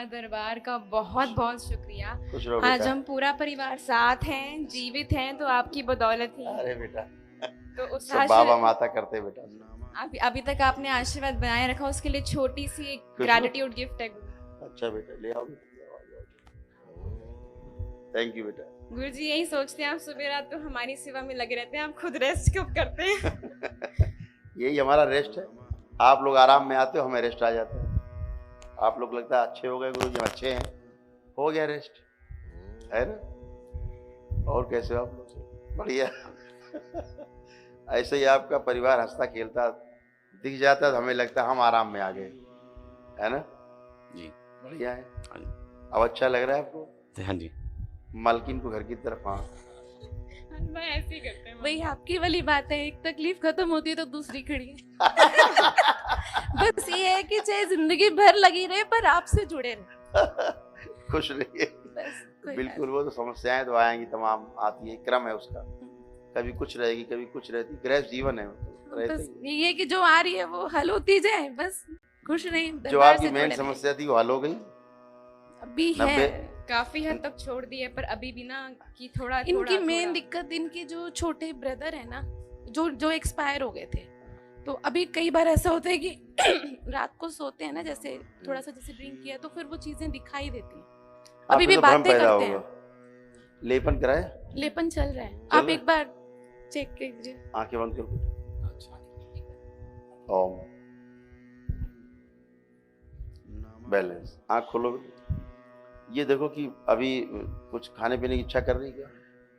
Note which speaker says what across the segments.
Speaker 1: परिवार दरबार का बहुत बहुत शुक्रिया।
Speaker 2: खुश रहो
Speaker 1: आज
Speaker 2: बेटा।
Speaker 1: हम पूरा परिवार साथ हैं, जीवित हैं, तो आपकी बदौलत ही।
Speaker 2: अरे बेटा,
Speaker 1: तो उस
Speaker 2: सब बाबा माता करते बेटा।
Speaker 1: अभी तक आपने आशीर्वाद बनाए रखा, उसके लिए छोटी सी एक
Speaker 2: खुश रहो।
Speaker 1: ग्रैटिट्यूड गिफ्ट है।
Speaker 2: अच्छा बेटा, ले आओ। थैंक यू बेटा।
Speaker 1: गुरु जी यही सोचते हैं, आप सुबह रात तो हमारी सेवा में लगे रहते हैं, आप खुद रेस्ट कब करते हैं?
Speaker 2: यही हमारा रेस्ट है। आप लोग आराम में आते हो, हमें रेस्ट आ जाता है। आप लोग लगता है अच्छे हो गए गुरु जी, हम अच्छे हैं, हो गया रेस्ट, है ना? और कैसे हो आप लोग? बढ़िया। ऐसे ही आपका परिवार हंसता खेलता दिख जाता है, हमें लगता है हम आराम में आ गए, है ना
Speaker 3: जी?
Speaker 2: बढ़िया है।
Speaker 3: हाँ जी।
Speaker 2: अब अच्छा लग रहा है आपको?
Speaker 3: हाँ जी।
Speaker 2: मालकिन को घर की तरफ। हाँ,
Speaker 1: मैं ऐसे ही करते हैं वही आपकी वाली बात है, एक तकलीफ खत्म होती है तो दूसरी खड़ी है। बस ये है कि चाहे जिंदगी भर लगी रहे पर आपसे जुड़े रहे।
Speaker 2: खुश रहिए। बिल्कुल, वो तो समस्याएं तो आएंगी, तमाम आती है, क्रम है उसका, कभी कुछ रहेगी कभी कुछ रहती, गृहस्थ जीवन है, तो रहता
Speaker 1: बस
Speaker 2: ही है।
Speaker 1: ये है कि जो आ रही है वो हल होती जाए, बस खुश रहे।
Speaker 2: जो आपकी मेन समस्या थी वो हल हो गई,
Speaker 1: अभी
Speaker 2: 90
Speaker 1: है, काफी हद तक छोड़ दी है, पर अभी भी ना कि थोड़ा इनकी मेन दिक्कत, इनके जो छोटे ब्रदर है ना, जो जो एक्सपायर हो गए थे, तो अभी कई बार ऐसा होता है कि रात को सोते हैं ना, जैसे थोड़ा सा जैसे ड्रिंक किया तो फिर वो चीजें दिखाई देती हैं, अभी भी बातें करते हैं।
Speaker 2: लेपन कराए?
Speaker 1: लेपन चल रहा है, आप एक बार चेक कीजिए।
Speaker 2: आंखें बंद करो। ओम। बैलेंस। आंख खोलो। ये देखो कि अभी कुछ खाने पीने की इच्छा कर रही है क्या?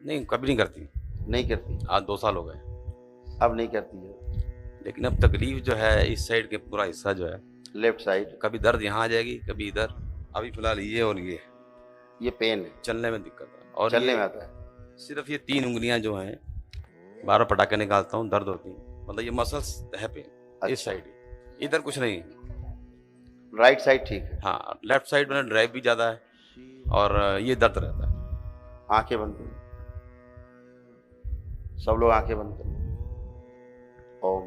Speaker 3: नहीं, कभी नहीं करती।
Speaker 2: नहीं करती?
Speaker 3: आज 2 साल हो गए।
Speaker 2: अब नहीं करती है,
Speaker 3: लेकिन अब तकलीफ जो है इस साइड के पूरा हिस्सा जो है,
Speaker 2: लेफ्ट साइड,
Speaker 3: कभी दर्द यहाँ आ जाएगी कभी इधर। अभी फिलहाल ये और ये
Speaker 2: पेन है,
Speaker 3: चलने में दिक्कत है। और
Speaker 2: चलने में आता है।
Speaker 3: सिर्फ ये 3 उंगलियां जो हैं, 12 पटाखे निकालता हूँ, दर्द होती है, मतलब ये मसल्स है पे।
Speaker 2: अच्छा।
Speaker 3: इस साइड, इधर कुछ नहीं।
Speaker 2: राइट साइड ठीक है।
Speaker 3: हाँ, लेफ्ट साइड में ड्राइव भी ज्यादा है और ये दर्द रहता है।
Speaker 2: आंखें बंद करो, सब लोग आंखें बंद करो। ओम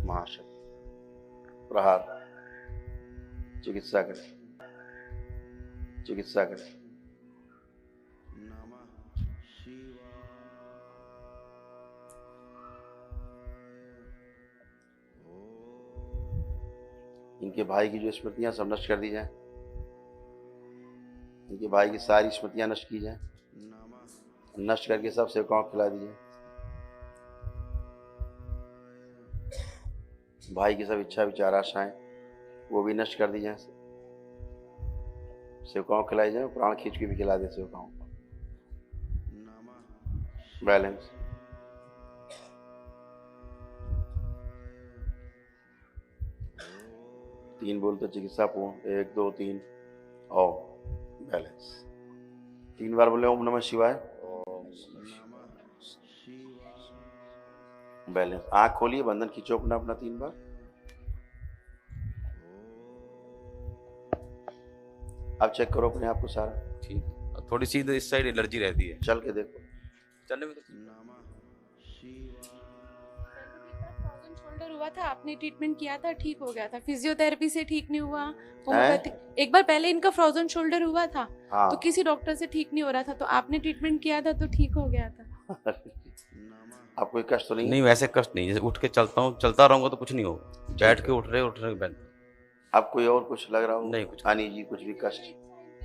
Speaker 2: महाशक्ति। प्रहार। चिकित्सा करें, चिकित्सा करें। इनके भाई की जो स्मृतियां सब नष्ट कर दी जाए, इनके भाई की सारी स्मृतियां नष्ट की जाए, नष्ट करके सब सेवकाओं को खिला दीजिए। भाई की सब इच्छा विचार आशाएं वो भी नष्ट कर दी जाए, सेवकाओं को खिलाई जाए, प्राण खींच के भी खिला दे सेवकाओं को। बैलेंस। तीन बोलते चिकित्सा पूर्ण, 1 2 3। ओम। बैलेंस। 3 बार बोले ओम नमः शिवाय। बैलेंस। आंख खोलिए, बंधन खींचो अपना अपना 3 बार। अब चेक करो अपने आप को सारा।
Speaker 3: ठीक है। थोड़ी सी इस साइड एलर्जी रहती है,
Speaker 2: चल के देखो।
Speaker 3: चलने में तो
Speaker 1: शोल्डर हुआ था, आपने ट्रीटमेंट किया था, ठीक हो गया था, फिजियोथेरेपी से ठीक नहीं हुआ, होम्योपैथी। एक बार पहले इनका फ्रोजन शोल्डर हुआ था। हाँ। तो किसी डॉक्टर से ठीक नहीं हो रहा था, तो आपने ट्रीटमेंट किया था तो ठीक हो गया था।
Speaker 2: आप कोई कष्ट तो नहीं?
Speaker 3: नहीं, वैसे कष्ट नहीं, जैसे उठ के चलता हूँ, चलता रहूंगा तो कुछ नहीं होगा, बैठ के उठ रहे बैठ।
Speaker 2: अब कोई और कुछ लग रहा हो?
Speaker 3: नहीं, कुछ
Speaker 2: हानि जी, कुछ भी कष्ट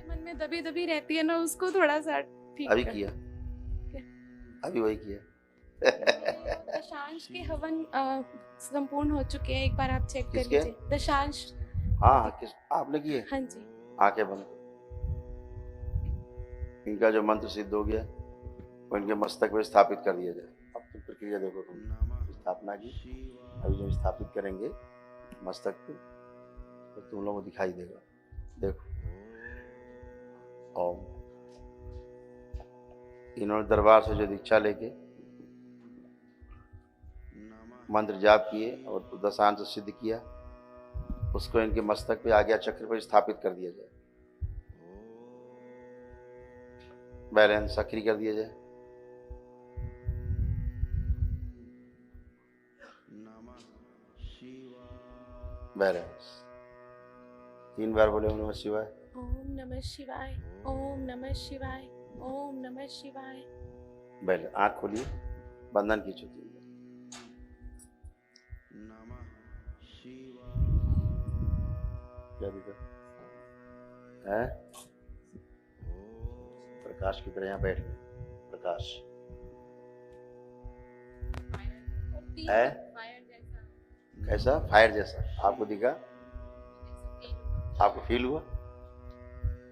Speaker 1: मन में दबी दबी रहती है ना, उसको थोड़ा सा ठीक
Speaker 2: अभी किया, अभी वही किया।
Speaker 1: दशांश के हवन संपूर्ण हो चुके हैं, एक बार आप चेक कर लीजिए। दशांश।
Speaker 2: हाँ, किस आपने किए?
Speaker 1: हाँ जी।
Speaker 2: आंखें बंद। इनका जो मंत्र सिद्ध हो गया वो इनके मस्तक में स्थापित कर दिया जाए। अब तो प्रक्रिया देखो तुम, स्थापना की। अभी जो स्थापित करेंगे मस्तक पे तो तुम लोगों को दिखाई देगा। देखो। ओम। इन्होंने दरबार से जो दीक्षा लेके मंत्र जाप किए और दशांश सिद्ध किया, उसको इनके मस्तक पे आज्ञा चक्र पर स्थापित कर दिया जाए। बैलेंस सक्रिय कर दिया जाए। बैलेंस। 3 बार बोले ओम नमः शिवाय।
Speaker 1: ओम नमः शिवाय, ओम नमः शिवाय, ओम नमः शिवाय।
Speaker 2: पहले आँख खोलिए, बंधन खींचो 3 बार। क्या दिखा है? प्रकाश की तरह यहाँ बैठ गए। प्रकाश है कैसा? फायर जैसा आपको दिखा? आपको फील हुआ?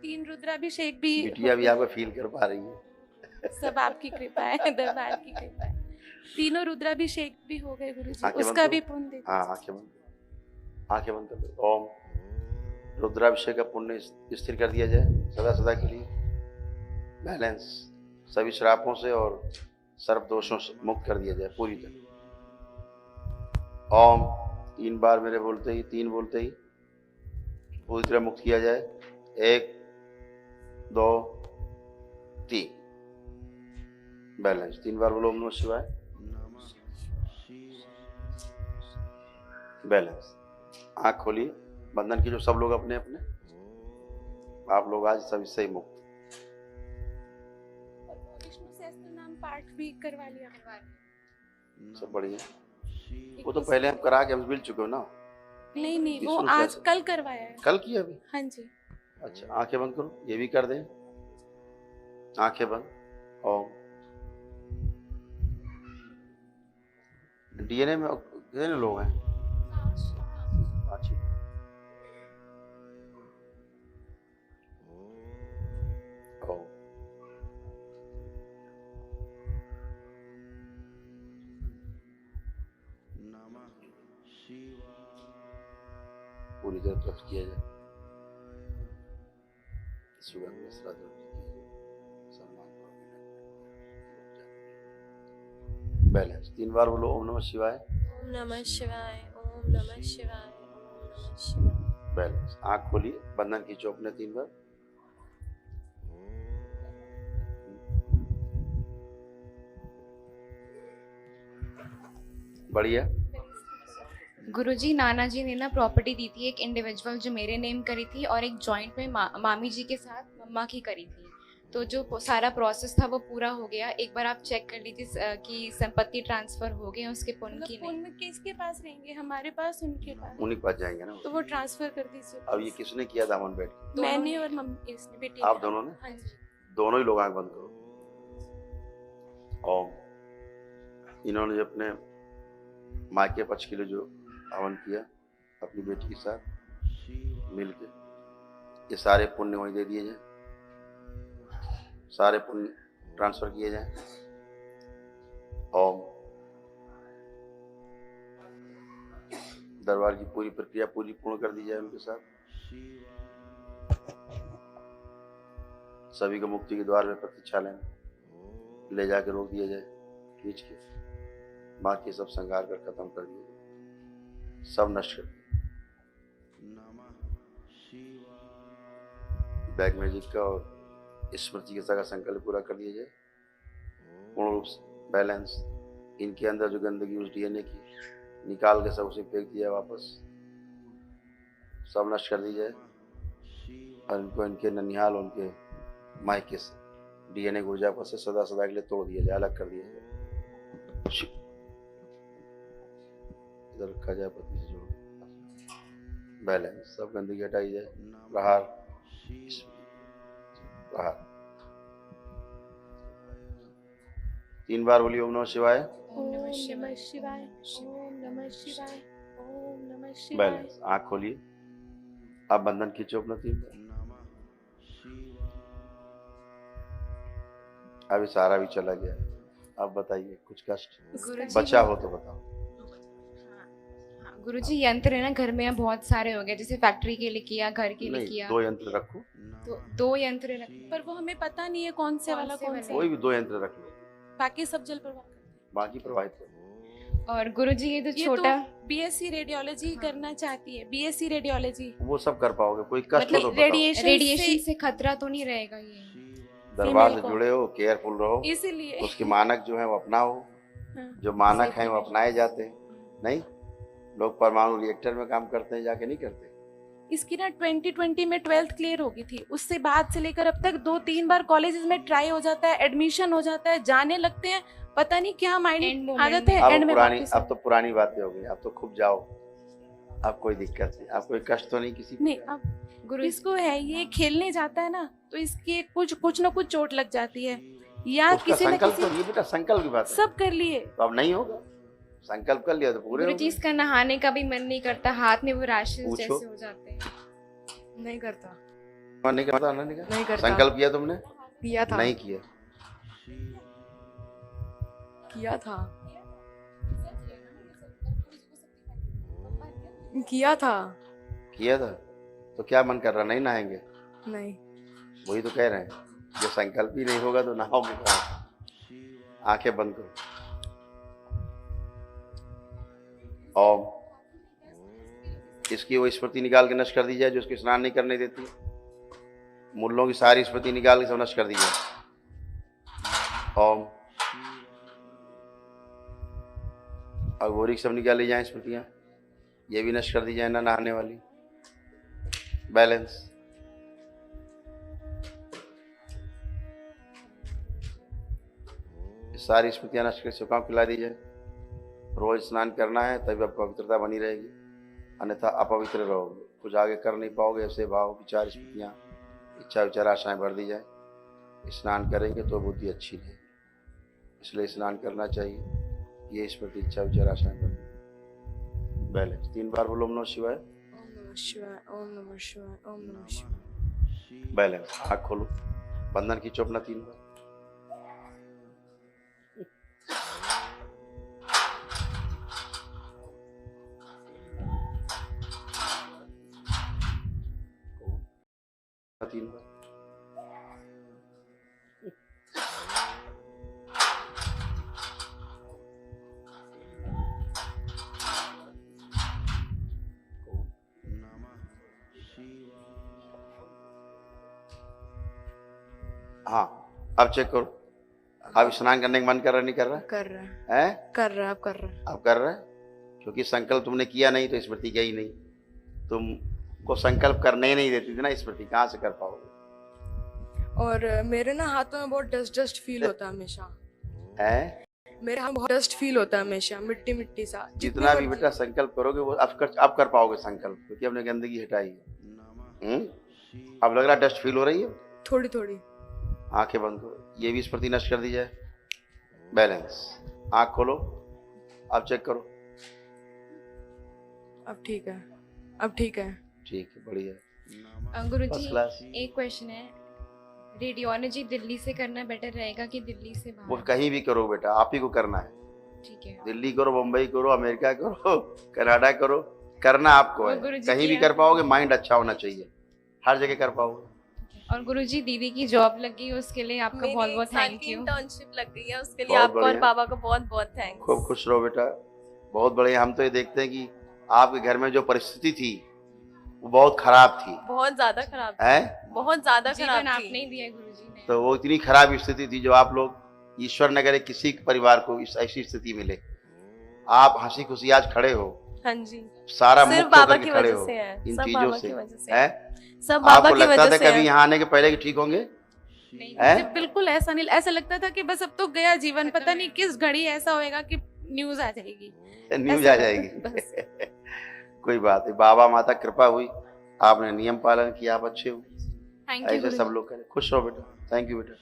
Speaker 1: 3 रुद्राभिषेक भी
Speaker 2: बिटिया भी आपको फील कर पा रही है।
Speaker 1: सब आपकी कृपा है, दरबार की कृपा है। तीनों रुद्राभिषेक भी हो गए गुरुजी,
Speaker 2: आंखें बंद
Speaker 1: उसका
Speaker 2: करो।
Speaker 1: भी पुण्य दे।
Speaker 2: हाँ, आंखें बंद कर दो। ओम रुद्राभिषेक का पुण्य स्थिर कर दिया जाए सदा सदा के लिए। बैलेंस सभी श्रापों से और सर्व दोषों से मुक्त कर दिया जाए पूरी तरह। ओम 3 बार मेरे बोलते ही 3 बोलते ही पूरी तरह मुक्त किया जाए। 1 2 3 बैलेंस 3 बार बोलो ओम नमः शिवाय। बैलेंस आँख खोलिए, बंधन की जो सब लोग अपने अपने, आप लोग आज सब इससे ही मुक्त।
Speaker 1: विष्णु सहस्त्र नाम पाठ भी करवा लिया।
Speaker 2: सब बढ़िया। वो तो पहले हम करा के हम मिल चुके हो ना।
Speaker 1: नहीं वो
Speaker 2: विष्णु
Speaker 1: आज
Speaker 2: सहस्त्र
Speaker 1: कल करवाया है।
Speaker 2: कल किया अभी?
Speaker 1: हाँ जी।
Speaker 2: अच्छा आंखें बंद करो, ये भी कर दें। आंखें बंद। ओम डीएनए में कितने लोग हैं? अच्छी ओम पूरी तरह तृप्त किया जाए। सुगंध मिश्रा सम्मान बैलेंस 3 बार बोलो ओम नमः शिवाय।
Speaker 4: ओम नमः शिवाय, ओम नमः शिवाय, ओम नमः शिवाय।
Speaker 2: बैलेंस आँख खोलिए, बंधन खींचो अपने 3 बार। बढ़िया।
Speaker 5: गुरुजी नाना जी ने ना प्रॉपर्टी दी थी एक इंडिविजुअल जो मेरे नेम करी थी और एक जॉइंट में मामी जी के साथ मम्मा की करी थी। तो जो सारा प्रोसेस था वो पूरा हो गया। एक बार आप चेक कर लीजिए कि संपत्ति ट्रांसफर हो गए उसके पुण्य की नहीं।
Speaker 1: पुण्य किसके पास रहेंगे? हमारे पास, उनके पास।
Speaker 2: उन्हीं के पास जाएंगे ना।
Speaker 1: तो वो ट्रांसफर कर दीजिए।
Speaker 2: अब ये किसने किया दामन बैठ के?
Speaker 1: मैंने और मम्मी, इसने बेटी।
Speaker 2: आप दोनों ने?
Speaker 1: हाँ जी।
Speaker 2: दोनों ही लोग आंख बंद करो। ओम इन्होंने जो अपने मायके पक्ष के लिए जो हवन किया अपनी बेटी के साथ मिलके, ये सारे पुण्य वहीं दे दिए जाए, सारे पुण्य ट्रांसफर किए जाए। ओम दरबार की पूरी प्रक्रिया पूरी पूर्ण कर दी जाए उनके साथ। सभी को मुक्ति के द्वार में प्रतीक्षालय में ले जाकर रोक दिया जाए, खींच के बाकी सब संगार कर खत्म कर दिया जाए, सब नष्ट कर दिया। बैक मैजिक का और स्मृति चिकित्सा का संकल्प पूरा कर दिया जाए। पूर्ण रूप से बैलेंस इनके अंदर जो गंदगी उस डीएनए की निकाल के सब उसे फेंक दिया वापस, सब नष्ट कर दी जाए और इनको इनके ननिहाल उनके मायके से डीएनए ऊर्जा पर से सदा सदा के लिए तोड़ दिया जाए, अलग कर दिया जाए। इधर रखा जाए पति से जोड़, बैलेंस सब गंदगी हटाई जाए। प्रहार प्रहार 3 बार बोलिए ओम नमः शिवाय।
Speaker 1: ओम नमः शिवाय, ओम नमः शिवाय, ओम नमः शिवाय।
Speaker 2: बैलेंस आँख खोलिए, आप बंधन खींचो अपना 3 बार। अभी सारा भी चला गया। अब बताइए कुछ कष्ट
Speaker 5: गुरुजी
Speaker 2: बचा हो तो बताओ।
Speaker 5: गुरुजी यंत्र है ना घर में बहुत सारे हो गए, जैसे फैक्ट्री के लिए किया, घर के लिए
Speaker 2: नहीं,
Speaker 5: किया।
Speaker 2: 2 यंत्र रखो।
Speaker 5: तो 2 यंत्र रख।
Speaker 1: पर वो हमें पता नहीं है कौन से वाला कौन सा।
Speaker 2: कोई भी 2 यंत्र रख लो,
Speaker 1: बाकी सब जल प्रवाह करते हैं।
Speaker 2: बाकी प्रवाहित करो।
Speaker 5: और गुरुजी ये जो
Speaker 1: ये
Speaker 5: छोटा
Speaker 1: तो बीएससी रेडियोलॉजी करना चाहती है, बीएससी रेडियोलॉजी।
Speaker 2: वो सब कर पाओगे, कोई कष्ट हो तो
Speaker 1: मतलब
Speaker 2: बताओ।
Speaker 5: रेडिएशन से खतरा तो नहीं रहेगा ये?
Speaker 2: दरबार से
Speaker 1: female को।
Speaker 2: जुड़े हो, केयरफुल रहो,
Speaker 1: इसीलिए
Speaker 2: उसके मानक जो है वो अपनाओ।
Speaker 1: हाँ।
Speaker 2: जो मानक हैं वो अपनाए जाते हैं। नहीं, लोग परमाणु रिएक्टर में काम करते हैं, जाके नहीं करते।
Speaker 1: इसकी ना 2020 में 12th क्लियर हो गई थी, उससे बाद से लेकर अब तक 2-3 बार कॉलेजेस में ट्राई हो जाता है, एडमिशन हो जाता है, जाने लगते हैं, पता नहीं क्या
Speaker 5: End
Speaker 1: माइंड
Speaker 5: moment
Speaker 1: आदत है,
Speaker 2: अब
Speaker 1: एंड में
Speaker 2: पुरानी,
Speaker 1: वापस
Speaker 2: अब तो पुरानी बातें हो गई, अब तो खूब जाओ, अब कोई दिक्कत नहीं, अब कोई कष्ट तो नहीं किसी को।
Speaker 1: नहीं। अब
Speaker 5: गुरु
Speaker 1: इसको है, ये खेलने जाता है ना तो इसकी कुछ ना कुछ चोट लग जाती है, या
Speaker 2: उसका
Speaker 1: किसी न
Speaker 2: संकल्प
Speaker 1: किसी,
Speaker 2: तो ये बेटा संकल्प की बात है,
Speaker 1: सब कर लिए।
Speaker 2: तो अब नहीं होगा, संकल्प कर लिया तो पूरे
Speaker 5: गुरु
Speaker 2: हो
Speaker 5: जी
Speaker 2: गए।
Speaker 5: इसका नहाने का भी मन नहीं करता, हाथ में वो रैशेस
Speaker 2: पूछो।
Speaker 5: जैसे हो जाते हैं।
Speaker 6: नहीं करता,
Speaker 2: नहीं करता, नहीं करता।
Speaker 6: नहीं करता।
Speaker 2: संकल्प किया तुमने?
Speaker 6: किया था,
Speaker 2: नहीं किया।
Speaker 6: किया था, किया था।
Speaker 2: किया था तो क्या मन कर रहा, नहीं नहाएंगे?
Speaker 6: नहीं,
Speaker 2: वही तो कह रहे हैं, जो संकल्प ही नहीं होगा तो नहाओगे कहाँ? आंखें बंद करो। ओम। इसकी वो स्मृति निकाल के नष्ट कर दी जाए जो उसके स्नान नहीं करने देती। मुल्लों की सारी स्मृति निकाल के सब नष्ट कर दी जाए। ओम। और गोरी सब निकाली जाए स्मृतियाँ, ये भी नष्ट कर दी जाए ना नहाने वाली। बैलेंस। सारी स्मृतियाँ नष्ट कर सुखाओं खिला दी जाए। रोज स्नान करना है तभी अब पवित्रता बनी रहेगी, अन्यथा अपवित्र रहोगे, कुछ आगे कर नहीं पाओगे। ऐसे भाव विचार स्मृतियाँ इच्छा विचार आशाएं भर दी जाए। स्नान करेंगे तो बुद्धि अच्छी रहेगी, इसलिए स्नान करना चाहिए। ये स्मृति इच्छा विचार आशाएं भर दी। बैलेंस। 3 बार बोलो ओम नमः शिवाय।
Speaker 6: ओम नमः शिवाय, ओम नमः शिवाय, ओम नमः शिवाय।
Speaker 2: बैलेंस। आँख खोलो, बंधन खींचो अपना 3 बार। तीन बार। हाँ, अब चेक करो, अब स्नान करने का मन कर रहा नहीं कर रहा
Speaker 6: कर रहा है,
Speaker 2: है?
Speaker 6: कर रहा है, अब कर रहा है।
Speaker 2: अब कर रहा है, क्योंकि संकल्प तुमने किया नहीं तो स्मृति गई नहीं। तुमको संकल्प करने ही नहीं देती थी ना स्मृति, कहाँ से कर पाओगे?
Speaker 6: और मेरे ना हाथों में बहुत डस्ट फील होता है हमेशा,
Speaker 2: है?
Speaker 6: मेरे हाथ में बहुत डस्ट फील होता है हमेशा, मिट्टी मिट्टी सा।
Speaker 2: जितना भी बेटा संकल्प करोगे वो अब कर पाओगे संकल्प, क्योंकि हमने गंदगी हटाई है। अब लग रहा डस्ट फील हो रही है?
Speaker 6: थोड़ी थोड़ी।
Speaker 2: आंखें बंद करो, ये भी स्मृति नष्ट कर दी जाए। बैलेंस। आंख खोलो, अब चेक करो।
Speaker 6: अब ठीक है, अब ठीक है।
Speaker 2: ठीक है, बढ़िया।
Speaker 5: गुरुजी
Speaker 2: First class।
Speaker 5: एक क्वेश्चन है, रेडियोलॉजी दिल्ली से करना बेटर रहेगा कि दिल्ली से
Speaker 2: वो
Speaker 5: बाहर?
Speaker 2: कहीं भी करो बेटा, आप ही को करना है।
Speaker 5: ठीक है।
Speaker 2: दिल्ली करो, मुंबई करो, अमेरिका करो, कनाडा करो, करना आपको है।
Speaker 5: और गुरुजी
Speaker 2: कहीं भी
Speaker 5: क्या-
Speaker 2: कर पाओगे, माइंड अच्छा होना चाहिए, हर जगह कर पाओगे।
Speaker 5: और गुरुजी दीदी की जॉब लगी उसके लिए आपका बहुत बहुत थैंक यू।
Speaker 4: इंटर्नशिप लग गई है, उसके लिए
Speaker 2: बहुत
Speaker 4: आपको और
Speaker 2: बढ़िया।
Speaker 4: बाबा को बहुत बहुत थैंक्स।
Speaker 2: खूब खुश रहो बेटा, बहुत बढ़िया। हम तो ये देखते हैं कि आपके घर में जो परिस्थिति थी वो बहुत खराब थी,
Speaker 4: बहुत ज्यादा खराब थी,
Speaker 2: है?
Speaker 4: बहुत ज्यादा
Speaker 5: जीवन
Speaker 4: खराब
Speaker 5: आपने
Speaker 4: थी।
Speaker 5: ही दिया गुरुजी ने।
Speaker 2: तो वो इतनी खराब स्थिति थी जो आप लोग, ईश्वर न करे किसी परिवार को इस ऐसी स्थिति मिले, आप हंसी खुशी आज खड़े हो,
Speaker 4: हाँ जी,
Speaker 2: सारा
Speaker 4: सिर्फ
Speaker 2: मुक्त
Speaker 4: बाबा
Speaker 2: होकर
Speaker 4: की
Speaker 2: खड़े
Speaker 4: वजह
Speaker 2: हो
Speaker 4: से है,
Speaker 2: इन
Speaker 4: सब
Speaker 2: चीजों
Speaker 4: बाबा
Speaker 2: से,
Speaker 4: की वजह से
Speaker 2: है?
Speaker 4: सब बाबा
Speaker 2: आपको
Speaker 4: की
Speaker 2: लगता
Speaker 4: वजह
Speaker 2: था
Speaker 4: से
Speaker 2: कभी
Speaker 4: है।
Speaker 2: यहाँ आने के पहले कि ठीक होंगे?
Speaker 5: नहीं,
Speaker 2: है?
Speaker 1: मुझे बिल्कुल ऐसा नहीं, ऐसा लगता था कि बस अब तो गया जीवन, पता नहीं किस घड़ी ऐसा होएगा कि न्यूज आ जाएगी,
Speaker 2: न्यूज
Speaker 1: ऐसा
Speaker 2: आ
Speaker 1: लगता
Speaker 2: जाएगी।
Speaker 1: बस।
Speaker 2: कोई बात नहीं, बाबा माता कृपा हुई, आपने नियम पालन किया, आप अच्छे हो।
Speaker 5: थैंक यू
Speaker 2: ऐसे सब लोग करें। खुश रहो बेटा, थैंक यू बेटा।